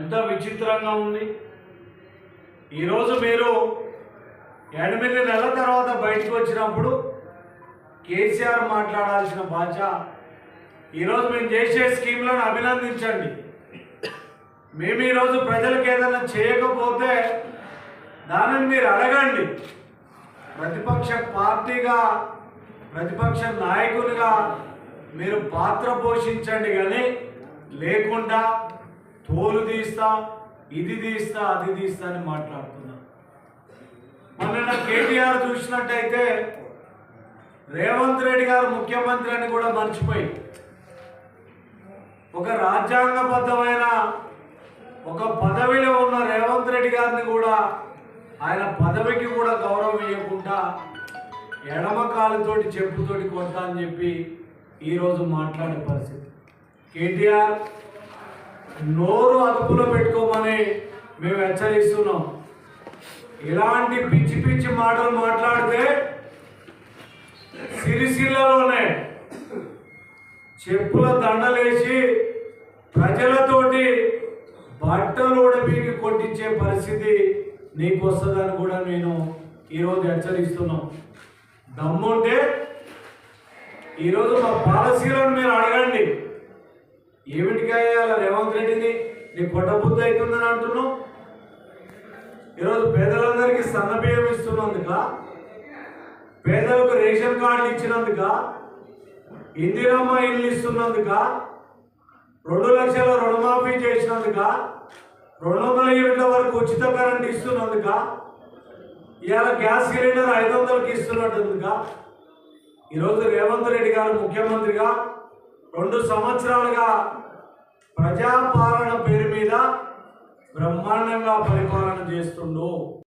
ఎంత విచిత్రంగా ఉంది. ఈరోజు మీరు 8 నెలల తర్వాత బయటకు వచ్చినప్పుడు కేసీఆర్ మాట్లాడాల్సిన భాష, ఈరోజు మేము చేసే స్కీమ్లను అభినందించండి. మేము ఈరోజు ప్రజలకు ఏదైనా చేయకపోతే దానిని మీరు అడగండి. ప్రతిపక్ష పార్టీగా, ప్రతిపక్ష నాయకునిగా మీరు పాత్ర పోషించండి. కానీ లేకుండా తోలు తీస్తా, ఇది తీస్తా, అది తీస్తా అని మాట్లాడుతున్నా. మొన్న కేటీఆర్ చూసినట్టయితే రేవంత్ రెడ్డి గారు ముఖ్యమంత్రి అని కూడా మర్చిపోయి ఒక రాజ్యాంగబద్ధమైన ఒక పదవిలో ఉన్న రేవంత్ రెడ్డి గారిని కూడా ఆయన పదవికి కూడా గౌరవం ఇవ్వకుండా ఎడమ కాలుతోటి చెప్పుతోటి కొడతా అని చెప్పి ఈరోజు మాట్లాడే పరిస్థితి. కేటీఆర్ నోరు అదుపులో పెట్టుకోమని మేము హెచ్చరిస్తున్నాం. ఇలాంటి పిచ్చి పిచ్చి మాటలు మాట్లాడితే సిరిసిల్లలోనే చెప్పుల దండలేసి ప్రజలతోటి బట్టలు ఉడబీకి కొట్టించే పరిస్థితి నీకు వస్తుందని కూడా నేను ఈరోజు హెచ్చరిస్తున్నాం. దమ్ముంటే ఈరోజు మా పాలసీలను మీరు అడగండి. ఏమిటికయ్యాల రేవంత్ రెడ్డిని నీ కొట్టబుద్ధి అవుతుందని అంటున్నావు. ఈరోజు పేదలందరికీ సన్నబియ్యం ఇస్తున్నందుక, పేదలకు రేషన్ కార్డులు ఇచ్చినందుక, ఇందిరమ్మ ఇల్లు ఇస్తున్నందుక, 2 లక్షల రుణమాఫీ చేసినందుక, 200 యూనిట్ల వరకు ఉచిత కరెంట్ ఇస్తున్నందుక, ఇవాళ గ్యాస్ సిలిండర్ 500కి ఇస్తున్నట్టుగా ఈరోజు రేవంత్ రెడ్డి గారు ముఖ్యమంత్రిగా 2 సంవత్సరాలుగా ప్రజాపాలన పేరు మీద బ్రహ్మాండంగా పరిపాలన చేస్తుండు.